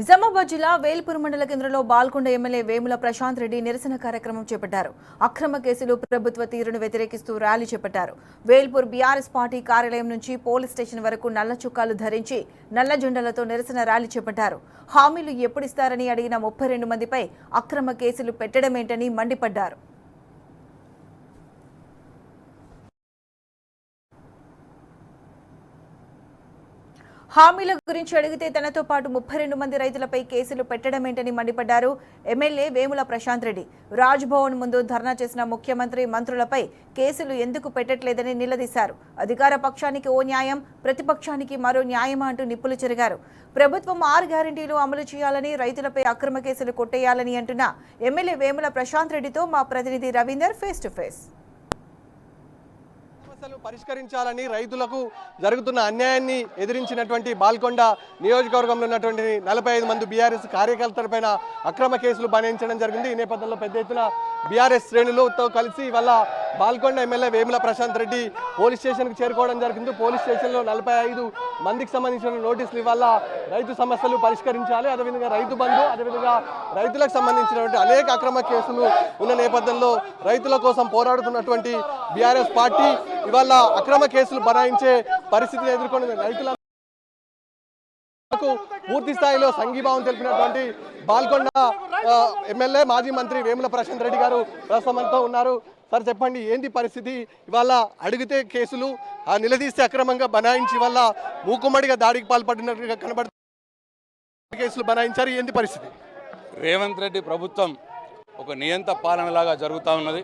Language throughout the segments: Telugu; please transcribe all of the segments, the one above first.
నిజామాబాద్ జిల్లా వేల్పూర్ మండల కేంద్రంలో బాల్కొండ ఎమ్మెల్యే వేముల ప్రశాంత్ రెడ్డి నిరసన కార్యక్రమం చేపట్టారు. అక్రమ కేసులు ప్రభుత్వ తీరును వ్యతిరేకిస్తూ ర్యాలీ చేపట్టారు. వేల్పూర్ బీఆర్ఎస్ పార్టీ కార్యాలయం నుంచి పోలీస్ స్టేషన్ వరకు నల్ల చుక్కాలు ధరించి నల్ల జెండాలతో నిరసన ర్యాలీ చేపట్టారు. హామీలు ఎప్పుడిస్తారని అడిగిన 32 మందిపై అక్రమ కేసులు పెట్టడమేంటని మండిపడ్డారు. హామీల గురించి అడిగితే తనతో పాటు 32 మంది రైతులపై కేసులు పెట్టడమేంటని మండిపడ్డారు. ఎమ్మెల్యే వేముల ప్రశాంత్ రెడ్డి రాజ్భవన్ ముందు ధర్నా చేసిన ముఖ్యమంత్రి మంత్రులపై కేసులు ఎందుకు పెట్టట్లేదని నిలదీశారు. అధికార పక్షానికి ఓ న్యాయం, ప్రతిపక్షానికి మరో న్యాయమా అంటూ నిప్పులు చెరిగారు. ప్రభుత్వం 6 గ్యారెంటీలు అమలు చేయాలని, రైతులపై అక్రమ కేసులు కొట్టేయాలని అంటున్న ఎమ్మెల్యే వేముల ప్రశాంత్ రెడ్డితో మా ప్రతినిధి రవీందర్ ఫేస్ టు ఫేస్. సమస్యలు పరిష్కరించాలని రైతులకు జరుగుతున్న అన్యాయాన్ని ఎదిరించినటువంటి బాల్కొండ నియోజకవర్గంలో ఉన్నటువంటి 45 మంది బీఆర్ఎస్ కార్యకర్తలపైన అక్రమ కేసులు బనాయించడం జరిగింది. ఈ నేపథ్యంలో పెద్ద ఎత్తున బీఆర్ఎస్ శ్రేణులతో కలిసి ఇవాళ బాల్కొండ ఎమ్మెల్యే వేముల ప్రశాంత్ రెడ్డి పోలీస్ స్టేషన్కి చేరుకోవడం జరిగింది. పోలీస్ స్టేషన్లో 45 మందికి సంబంధించిన నోటీసులు ఇవాళ రైతు సమస్యలు పరిష్కరించాలి, అదేవిధంగా రైతు బంధు, అదేవిధంగా రైతులకు సంబంధించినటువంటి అనేక అక్రమ కేసులు ఉన్న నేపథ్యంలో రైతుల కోసం పోరాడుతున్నటువంటి బీఆర్ఎస్ పార్టీ ఇవాళ అక్రమ కేసులు బనాయించే పరిస్థితిని ఎదుర్కొన్న రైతులకు పూర్తి స్థాయిలో సంఘీభావం తెలిపినటువంటి బాల్కొండ ఎమ్మెల్యే మాజీ మంత్రి వేముల ప్రశాంత్ రెడ్డి గారు ప్రస్తుతంతో ఉన్నారు. సార్ చెప్పండి, ఏంది పరిస్థితి? ఇవాళ అడిగితే కేసులు, నిలదీస్తే అక్రమంగా బనాయించి వల్ల మూకుమ్మడిగా దాడికి పాల్పడినట్టుగా కనబడుతున్న కేసులు బనాయించారు, ఏంది పరిస్థితి? రేవంత్ రెడ్డి ప్రభుత్వం ఒక నియంత పాలనలాగా జరుగుతూ ఉన్నది.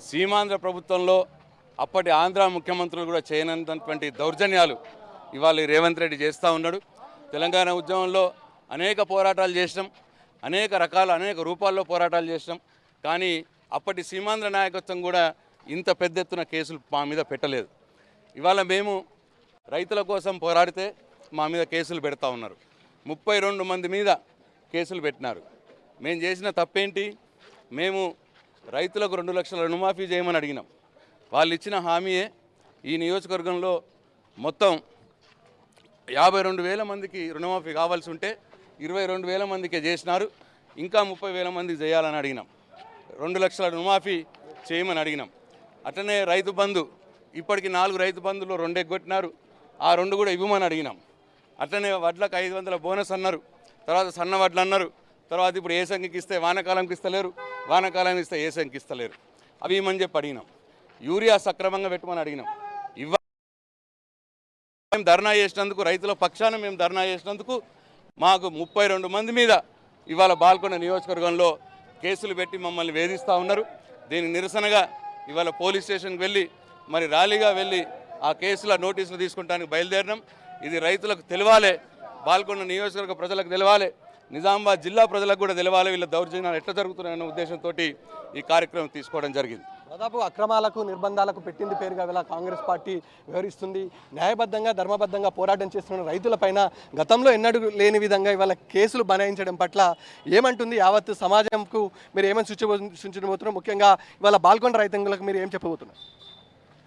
సీమాంధ్ర ప్రభుత్వంలో అప్పటి ఆంధ్ర ముఖ్యమంత్రులు కూడా చేయనంతటువంటి దౌర్జన్యాలు ఇవాళ రేవంత్ రెడ్డి చేస్తూ ఉన్నాడు. తెలంగాణ ఉద్యమంలో అనేక పోరాటాలు చేసినాం, అనేక రూపాల్లో పోరాటాలు చేసినాం. కానీ అప్పటి సీమాంధ్ర నాయకత్వం కూడా ఇంత పెద్ద ఎత్తున కేసులు మా మీద పెట్టలేదు. ఇవాళ మేము రైతుల కోసం పోరాడితే మా మీద కేసులు పెడతా ఉన్నారు. 32 మంది మీద కేసులు పెట్టినారు. మేము చేసిన తప్పేంటి? మేము రైతులకు 2 లక్షల రుణమాఫీ చేయమని అడిగినాం. వాళ్ళు ఇచ్చిన హామీయే ఈ నియోజకవర్గంలో మొత్తం 52,000 మందికి రుణమాఫీ కావాల్సి ఉంటే 22,000 మందికే చేసినారు. ఇంకా 30,000 మందికి చేయాలని అడిగినాం. 2 లక్షల రుణమాఫీ చేయమని అడిగినాం. అట్లనే రైతు బంధు, ఇప్పటికి 4 రైతు బంధులు 2 ఎగ్గొట్టినారు. ఆ 2 కూడా ఇవ్వమని అడిగినాం. అట్లనే వడ్లకు 500 బోనస్ అన్నారు, తర్వాత సన్న వడ్లు అన్నారు. తర్వాత ఇప్పుడు ఏ సంఖ్యకి ఇస్తే వానాకాలంకి ఇస్తలేరు, వానాకాలానికి ఇస్తే ఏ సంఖ్యకి ఇస్తలేరు. అవి ఇవ్వమని చెప్పి అడిగినాం. యూరియా సక్రమంగా పెట్టమని అడిగినాం. మేము ధర్నా చేసినందుకు, రైతుల పక్షాన మేము ధర్నా చేసినందుకు మాకు 32 మంది మీద ఇవాళ బాల్కొండ నియోజకవర్గంలో కేసులు పెట్టి మమ్మల్ని వేధిస్తూ ఉన్నారు. దీనికి నిరసనగా ఇవాళ పోలీస్ స్టేషన్కి వెళ్ళి మరి ర్యాలీగా వెళ్ళి ఆ కేసుల నోటీసులు తీసుకుంటానికి బయలుదేరినాం. ఇది రైతులకు తెలవాలి, బాల్కొండ నియోజకవర్గ ప్రజలకు తెలవాలి, నిజామాబాద్ జిల్లా ప్రజలకు కూడా తెలవాలి వీళ్ళ దౌర్జన్యాలు ఎట్లా జరుగుతున్నాయన్న ఉద్దేశంతో ఈ కార్యక్రమం తీసుకోవడం జరిగింది. దాదాపు అక్రమాలకు, నిర్బంధాలకు పెట్టింది పేరుగా ఇలా కాంగ్రెస్ పార్టీ వ్యవహరిస్తుంది. న్యాయబద్ధంగా, ధర్మబద్ధంగా పోరాటం చేస్తున్న రైతులపైన గతంలో ఎన్నడూ లేని విధంగా ఇవాళ కేసులు బనాయించడం పట్ల ఏమంటుంది యావత్ సమాజంకు? మీరు ఏమని సూచించబోతున్నారు? ముఖ్యంగా ఇవాళ బాల్కొండ రైతాంగులకు మీరు ఏం చెప్పబోతున్నారు?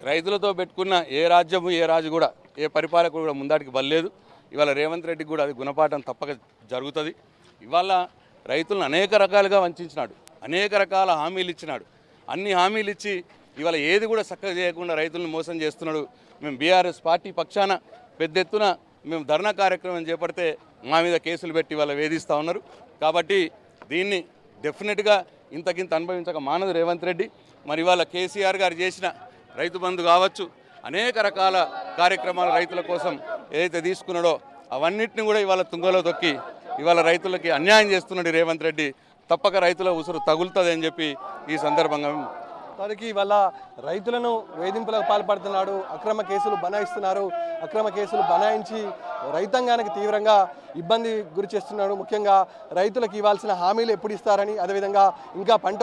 రైతులతో పెట్టుకున్న ఏ రాజ్యము, ఏ రాజు కూడా, ఏ పరిపాలకుడు కూడా ముందాటికి బల్లేదు. ఇవాళ రేవంత్ రెడ్డికి కూడా అది గుణపాఠం తప్పక జరుగుతుంది. ఇవాళ రైతులను అనేక రకాలుగా వంచినాడు, అనేక రకాల హామీలు ఇచ్చినాడు. అన్ని హామీలు ఇచ్చి ఇవాళ ఏది కూడా చక్కగా చేయకుండా రైతులను మోసం చేస్తున్నాడు. మేము బీఆర్ఎస్ పార్టీ పక్షాన పెద్ద ఎత్తున మేము ధర్నా కార్యక్రమం చేపడితే మా మీద కేసులు పెట్టి ఇవాళ వేధిస్తూ ఉన్నారు. కాబట్టి దీన్ని డెఫినెట్గా ఇంతకింత అనుభవించక మానదు రేవంత్ రెడ్డి. మరి ఇవాళ కేసీఆర్ గారు చేసిన రైతు బంధు కావచ్చు, అనేక రకాల కార్యక్రమాలు రైతుల కోసం ఏదైతే తీసుకున్నాడో అవన్నిటిని కూడా ఇవాళ తుంగలో తొక్కి ఇవాళ రైతులకి అన్యాయం చేస్తున్నాడు రేవంత్ రెడ్డి. తప్పక రైతుల ఉసురు తగులుతుంది అని చెప్పి ఈ సందర్భంగా వారికి ఇవాళ రైతులను వేధింపులకు పాల్పడుతున్నాడు, అక్రమ కేసులు బనాయిస్తున్నారు. అక్రమ కేసులు బనాయించి రైతాంగానికి తీవ్రంగా ఇబ్బంది గురి చేస్తున్నాడు. ముఖ్యంగా రైతులకు ఇవ్వాల్సిన హామీలు ఎప్పుడు ఇస్తారని, అదేవిధంగా ఇంకా పంట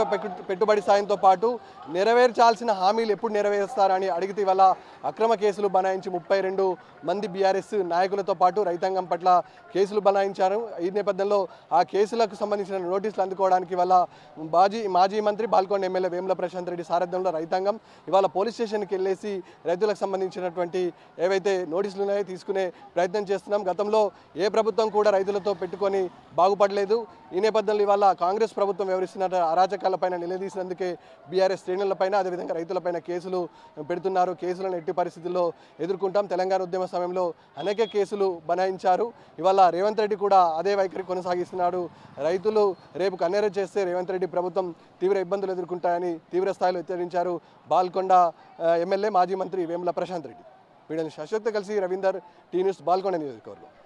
పెట్టుబడి సాయంతో పాటు నెరవేర్చాల్సిన హామీలు ఎప్పుడు నెరవేరుస్తారని అడిగితే ఇవాళ అక్రమ కేసులు బనాయించి 32 మంది బీఆర్ఎస్ నాయకులతో పాటు రైతాంగం పట్ల కేసులు బనాయించారు. ఈ నేపథ్యంలో ఆ కేసులకు సంబంధించిన నోటీసులు అందుకోవడానికి ఇవాళ మాజీ మంత్రి బాల్కొండ ఎమ్మెల్యే వేముల ప్రశాంత్ రెడ్డి సారథ్యంలో రైతాంగం ఇవాళ పోలీస్ స్టేషన్కి వెళ్ళేసి రైతులకు సంబంధించినటువంటి ఏవైతే నోటీసులు ఉన్నాయో తీసుకునే ప్రయత్నం చేస్తున్నాం. గతంలో ఏ ప్రభుత్వం కూడా రైతులతో పెట్టుకొని బాగుపడలేదు. ఈ నేపథ్యంలో ఇవాళ కాంగ్రెస్ ప్రభుత్వం వ్యవహరిస్తున్న అరాచకాలపైన నిలదీసినందుకే బీఆర్ఎస్ శ్రేణులపైన అదేవిధంగా రైతులపైన కేసులు పెడుతున్నారు. కేసులను ఎట్టి పరిస్థితుల్లో ఎదుర్కొంటాం. తెలంగాణ ఉద్యమ సమయంలో అనేక కేసులు బనాయించారు. ఇవాళ రేవంత్ రెడ్డి కూడా అదే వైఖరి కొనసాగిస్తున్నాడు. రైతులు రేపు కన్నెర చేస్తే రేవంత్ రెడ్డి ప్రభుత్వం తీవ్ర ఇబ్బందులు ఎదుర్కొంటాయని తీవ్ర స్థాయిలో హెచ్చరించారు బాల్కొండ ఎమ్మెల్యే మాజీ మంత్రి వేముల ప్రశాంత్ రెడ్డి. వీళ్ళని అశోక్తో కలిసి రవీందర్, టీ న్యూస్, బాల్కొండ నియోజకవర్గం.